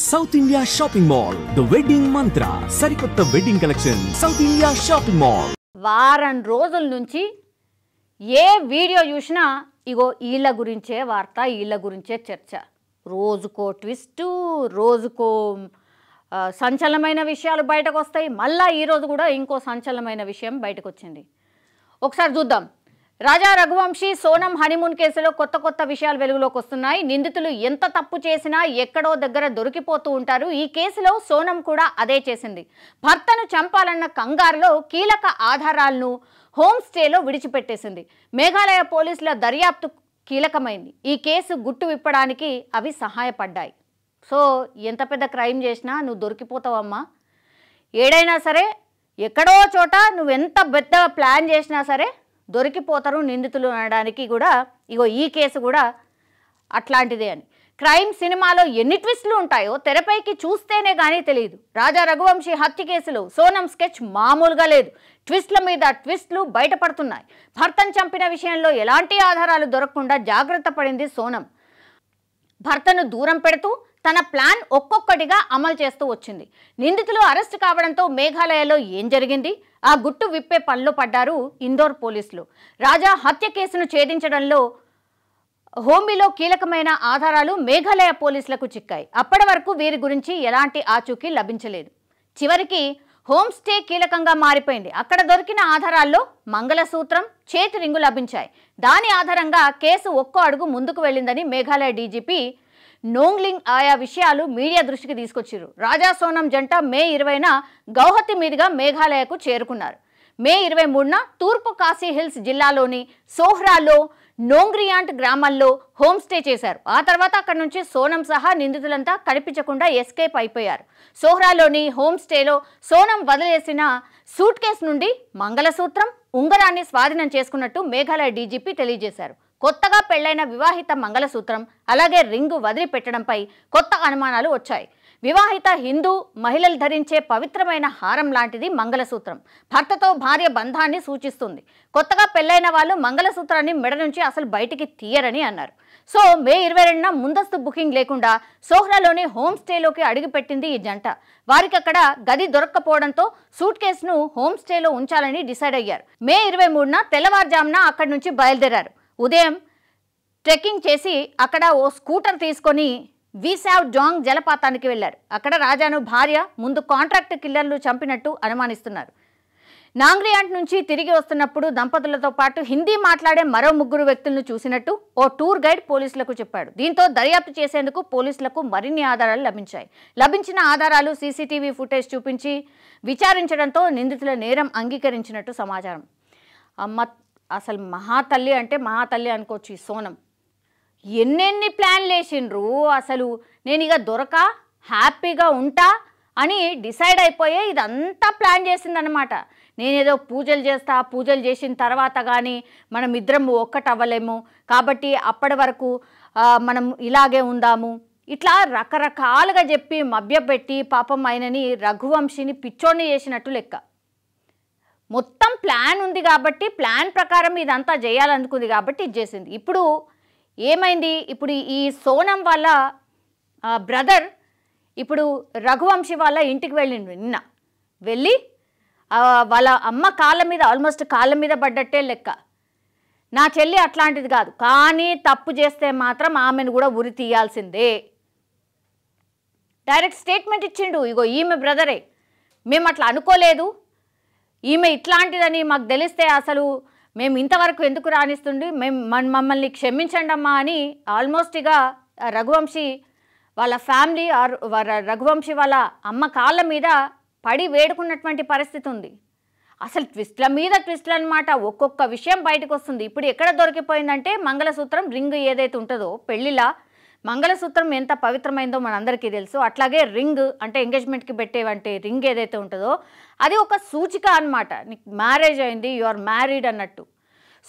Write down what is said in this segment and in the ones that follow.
South India shopping mall the wedding మంత్ర సరికొత్త wedding collection south India shopping mall. వారం రోజుల నుంచి ఏ వీడియో చూసినా ఇగో వీళ్ళ గురించే వార్త, వీళ్ళ గురించే చర్చ. రోజుకో ట్విస్టు, రోజుకో సంచలనమైన విషయాలు బయటకు వస్తాయి. మళ్ళీ ఈరోజు కూడా ఇంకో సంచలనమైన విషయం బయటకు వచ్చింది. ఒకసారి చూద్దాం. రాజా రఘువంశీ సోనం హనీమూన్ కేసులో కొత్త విషయాలు వెలుగులోకి వస్తున్నాయి. నిందితులు ఎంత తప్పు చేసినా ఎక్కడో దగ్గర దొరికిపోతూ ఉంటారు. ఈ కేసులో సోనం కూడా అదే చేసింది. భర్తను చంపాలన్న కంగారులో కీలక ఆధారాలను హోమ్ స్టేలో విడిచిపెట్టేసింది. మేఘాలయ పోలీసుల దర్యాప్తు కీలకమైంది. ఈ కేసు గుట్టు విప్పడానికి అవి సహాయపడ్డాయి. సో ఎంత పెద్ద క్రైమ్ చేసినా నువ్వు దొరికిపోతావమ్మా. ఏడైనా సరే ఎక్కడో చోట నువ్వెంత పెద్ద ప్లాన్ చేసినా సరే దొరికిపోతారు నిందితులు అనడానికి కూడా ఇగో ఈ కేసు కూడా అట్లాంటిదే అని. క్రైమ్ సినిమాలో ఎన్ని ట్విస్టులు ఉంటాయో తెరపైకి చూస్తేనే కానీ తెలియదు. రాజా రఘువంశీ హత్య కేసులో సోనం స్కెచ్ మామూలుగా లేదు. ట్విస్టుల మీద ట్విస్టులు బయటపడుతున్నాయి. భర్తను చంపిన విషయంలో ఎలాంటి ఆధారాలు దొరకకుండా జాగ్రత్త పడింది సోనం. భర్తను దూరం పెడుతూ తన ప్లాన్ ఒక్కొక్కటిగా అమలు చేస్తూ వచ్చింది. నిందితులు అరెస్టు కావడంతో మేఘాలయలో ఏం జరిగింది? ఆ గుట్టు విప్పే పనిలో పడ్డారు ఇందోర్ పోలీసులు. రాజా హత్య కేసును ఛేదించడంలో హోమీలో కీలకమైన ఆధారాలు మేఘాలయ పోలీసులకు చిక్కాయి. అప్పటి వరకు వీరి గురించి ఎలాంటి ఆచూకీ లభించలేదు. చివరికి హోమ్ స్టే కీలకంగా మారిపోయింది. అక్కడ దొరికిన ఆధారాల్లో మంగళసూత్రం, చేతి రింగు లభించాయి. దాని ఆధారంగా కేసు ఒక్కో అడుగు ముందుకు వెళ్ళిందని మేఘాలయ డీజీపీ నోంగ్లింగ్ ఆయా విషయాలు మీడియా దృష్టికి తీసుకొచ్చారు. రాజా సోనం జంట మే 20న గౌహతి మీదుగా మేఘాలయకు చేరుకున్నారు. మే 23న తూర్పు కాశీ హిల్స్ జిల్లాలోని సోహ్రాలో నోంగ్రియాంట్ గ్రామాల్లో హోమ్ స్టే చేశారు. ఆ తర్వాత అక్కడి నుంచి సోనం సహా నిందితులంతా కనిపించకుండా ఎస్కేప్ అయిపోయారు. సోహ్రాలోని హోమ్ స్టేలో సోనం వదిలేసిన సూట్ కేసు నుండి మంగళసూత్రం, ఉంగరాన్ని స్వాధీనం చేసుకున్నట్టు మేఘాలయ డీజీపీ తెలియజేశారు. కొత్తగా పెళ్లైన వివాహిత మంగళసూత్రం అలాగే రింగు వదిలిపెట్టడంపై కొత్త అనుమానాలు వచ్చాయి. వివాహిత హిందూ మహిళలు ధరించే పవిత్రమైన హారం లాంటిది మంగళసూత్రం. భర్తతో భార్య బంధాన్ని సూచిస్తుంది. కొత్తగా పెళ్లైన వాళ్ళు మంగళసూత్రాన్ని మెడ నుంచి అసలు బయటికి తీయరని అన్నారు. సో మే 22న ముందస్తు బుకింగ్ లేకుండా సోహ్రాలోని హోమ్ స్టేలోకి అడుగుపెట్టింది ఈ జంట. వారికి అక్కడ గది దొరక్కపోవడంతో సూట్ కేసును హోమ్ స్టేలో ఉంచాలని డిసైడ్ అయ్యారు. మే 23న తెల్లవారుజామున అక్కడి నుంచి బయలుదేరారు. ఉదయం ట్రెక్కింగ్ చేసి అక్కడ ఓ స్కూటర్ తీసుకొని వీసావ్ డాంగ్ జలపాతానికి వెళ్లారు. అక్కడ రాజాను భార్య ముందు కాంట్రాక్ట్ కిల్లర్లు చంపినట్టు అనుమానిస్తున్నారు. నాంగ్రియాంట్ నుంచి తిరిగి వస్తున్నప్పుడు దంపతులతో పాటు హిందీ మాట్లాడే మరో 3 వ్యక్తులను చూసినట్టు ఓ టూర్ గైడ్ పోలీసులకు చెప్పాడు. దీంతో దర్యాప్తు చేసేందుకు పోలీసులకు మరిన్ని ఆధారాలు లభించాయి. లభించిన ఆధారాలు సీసీటీవీ ఫుటేజ్ చూపించి విచారించడంతో నిందితుల నేరం అంగీకరించినట్టు సమాచారం. అసలు మహాతల్లి అంటే మహాతల్లి అనుకోవచ్చు ఈ సోనం. ఎన్నెన్ని ప్లాన్లు వేసిండ్రు. అసలు నేను ఇక దొరక హ్యాపీగా ఉంటా అని డిసైడ్ అయిపోయే ఇదంతా ప్లాన్ చేసిందనమాట. నేనేదో పూజలు చేస్తా, పూజలు చేసిన తర్వాత కానీ మనం ఇద్దరం ఒక్కటి అవ్వలేము, కాబట్టి అప్పటి వరకు మనం ఇలాగే ఉందాము, ఇట్లా రకరకాలుగా చెప్పి మభ్యపెట్టి పాపం ఆయనని రఘువంశీని పిచ్చోడిని చేసినట్టు లెక్క. మొత్తం ప్లాన్ ఉంది కాబట్టి ప్లాన్ ప్రకారం ఇదంతా చేయాలనుకుంది కాబట్టి ఇది చేసింది. ఇప్పుడు ఏమైంది? ఇప్పుడు ఈ సోనం వాళ్ళ బ్రదర్ ఇప్పుడు రఘువంశీ వాళ్ళ ఇంటికి వెళ్ళిండు. నిన్న వెళ్ళి వాళ్ళ అమ్మ కాళ్ళ మీద ఆల్మోస్ట్ కాళ్ళ మీద పడ్డట్టే లెక్క. నా చెల్లి అట్లాంటిది కాదు, కానీ తప్పు చేస్తే మాత్రం ఆమెను కూడా ఉరి తీయాల్సిందే. డైరెక్ట్ స్టేట్మెంట్ ఇచ్చిండు. ఇగో ఈమె బ్రదరే, మేము అట్లా అనుకోలేదు, ఈమె ఇట్లాంటిదని మాకు తెలిస్తే అసలు మేము ఇంతవరకు ఎందుకు రాణిస్తుండి, మమ్మల్ని క్షమించండి అమ్మా అని ఆల్మోస్ట్ ఇక రఘువంశీ వాళ్ళ ఫ్యామిలీ రఘువంశీ వాళ్ళ అమ్మ కాళ్ళ మీద పడి వేడుకున్నటువంటి పరిస్థితి ఉంది. అసలు ట్విస్ట్ల మీద ట్విస్ట్లు అనమాట. ఒక్కొక్క విషయం బయటకు వస్తుంది. ఇప్పుడు ఎక్కడ దొరికిపోయిందంటే మంగళసూత్రం, రింగ్ ఏదైతే ఉంటుందో పెళ్ళిలా మంగళసూత్రం ఎంత పవిత్రమైందో మనందరికీ తెలుసు. అట్లాగే రింగ్ అంటే ఎంగేజ్మెంట్కి పెట్టేవంటే రింగ్ ఏదైతే ఉంటుందో అది ఒక సూచిక అనమాట. నీకు మ్యారేజ్ అయింది, యు ఆర్ మ్యారీడ్ అన్నట్టు.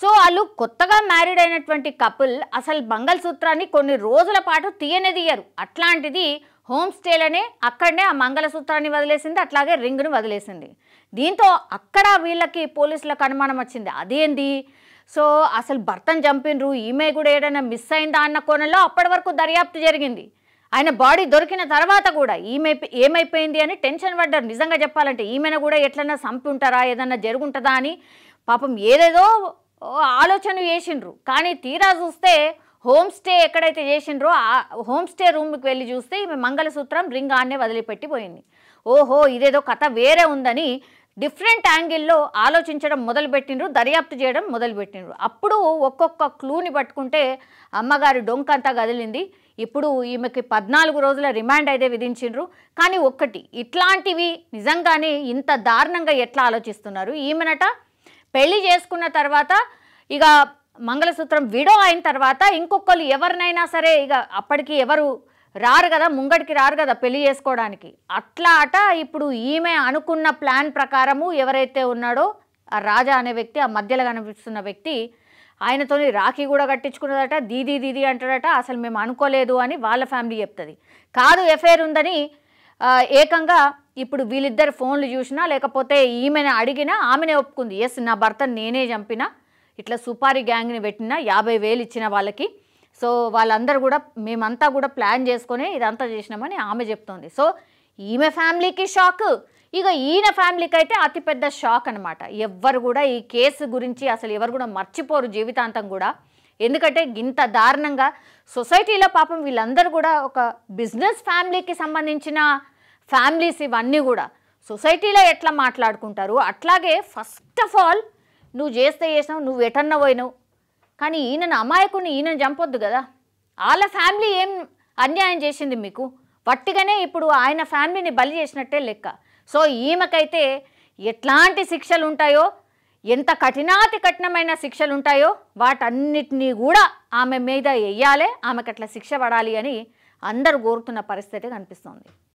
సో వాళ్ళు కొత్తగా మ్యారీడ్ అయినటువంటి కపుల్ అసలు మంగళసూత్రాన్ని కొన్ని రోజుల పాటు తీయరు. అట్లాంటిది హోమ్ స్టేలోనే అక్కడనే ఆ మంగళసూత్రాన్ని వదిలేసింది, అట్లాగే రింగ్ను వదిలేసింది. దీంతో అక్కడ వీళ్ళకి పోలీసులకు అనుమానం వచ్చింది. అదేంది సో అసలు భర్తను చంపినరు, ఈమె కూడా ఏదైనా మిస్ అయిందా అన్న కోణంలో అప్పటి వరకు దర్యాప్తు జరిగింది. ఆయన బాడీ దొరికిన తర్వాత కూడా ఏమైపోయింది అని టెన్షన్ పడ్డారు. నిజంగా చెప్పాలంటే ఈమెను కూడా ఎట్లన్నా చంపి ఉంటారా, ఏదన్నా జరుగుంటుందా అని పాపం ఏదేదో ఆలోచన చేసిండ్రు. కానీ తీరా చూస్తే హోమ్ స్టే ఎక్కడైతే చేసిండ్రో ఆ హోమ్ స్టే రూమ్కి వెళ్ళి చూస్తే ఈమె మంగళసూత్రం రింగ్ ఆన్నే వదిలిపెట్టిపోయింది. ఓహో ఇదేదో కథ వేరే ఉందని డిఫరెంట్ యాంగిల్లో ఆలోచించడం మొదలుపెట్టిండ్రు, దర్యాప్తు చేయడం మొదలుపెట్టిండ్రు. అప్పుడు ఒక్కొక్క క్లూని పట్టుకుంటే అమ్మగారి డొంకంతా కదిలింది. ఇప్పుడు ఈమెకి 14 రోజుల రిమాండ్ అయితే విధించిండ్రు. కానీ ఒక్కటి, ఇట్లాంటివి నిజంగానే ఇంత దారుణంగా ఎట్లా ఆలోచిస్తున్నారు? ఈమెనట పెళ్లి చేసుకున్న తర్వాత ఇక మంగళసూత్రం విడో అయిన తర్వాత ఇంకొకళ్ళు ఎవరినైనా సరే ఇక అప్పటికి ఎవరు రారు కదా, ముంగడికి రారు కదా పెళ్లి చేసుకోవడానికి. అట్లా ఇప్పుడు ఈమె అనుకున్న ప్లాన్ ప్రకారము ఎవరైతే ఉన్నాడో ఆ రాజా అనే వ్యక్తి, ఆ మధ్యలో కనిపిస్తున్న వ్యక్తి, ఆయనతోని రాఖీ కూడా కట్టించుకున్నదట. దీదీ అంటాడట. అసలు మేము అనుకోలేదు అని వాళ్ళ ఫ్యామిలీ చెప్తుంది. కాదు ఎఫ్ఐఆర్ ఉందని ఏకంగా ఇప్పుడు వీళ్ళిద్దరు ఫోన్లు చూసినా లేకపోతే ఈమెను అడిగినా ఆమెనే ఒప్పుకుంది. ఎస్ నా భర్తను నేనే చంపిన, ఇట్లా సుపారీ గ్యాంగ్ని పెట్టిన, 50,000 ఇచ్చిన వాళ్ళకి. సో వాళ్ళందరూ కూడా మేమంతా కూడా ప్లాన్ చేసుకొని ఇదంతా చేసినామని ఆమె చెప్తోంది. సో ఈమె ఫ్యామిలీకి షాక్, ఇక ఈయన ఫ్యామిలీకి అయితే అతిపెద్ద షాక్ అనమాట. ఎవ్వరు కూడా ఈ కేసు గురించి అసలు ఎవరు కూడా మర్చిపోరు జీవితాంతం కూడా. ఎందుకంటే ఇంత దారుణంగా సొసైటీలో పాపం వీళ్ళందరూ కూడా ఒక బిజినెస్ ఫ్యామిలీకి సంబంధించిన ఫ్యామిలీస్ ఇవన్నీ కూడా సొసైటీలో ఎట్లా మాట్లాడుకుంటారు. అట్లాగే ఫస్ట్ ఆఫ్ ఆల్ నువ్వు చేసినావు, నువ్వు ఎటన్నా పోయినావు, కానీ ఈయనను అమాయకుని ఈయనను చంపొద్దు కదా. వాళ్ళ ఫ్యామిలీ ఏం అన్యాయం చేసింది మీకు? వట్టిగానే ఇప్పుడు ఆయన ఫ్యామిలీని బలి చేసినట్టే లెక్క. సో ఈమెకైతే ఎట్లాంటి శిక్షలు ఉంటాయో, ఎంత కఠినాతి కఠినమైన శిక్షలు ఉంటాయో వాటన్నిటినీ కూడా ఆమె మీద వెయ్యాలి, ఆమెకు అట్లా శిక్ష పడాలి అని అందరూ కోరుతున్న పరిస్థితి కనిపిస్తోంది.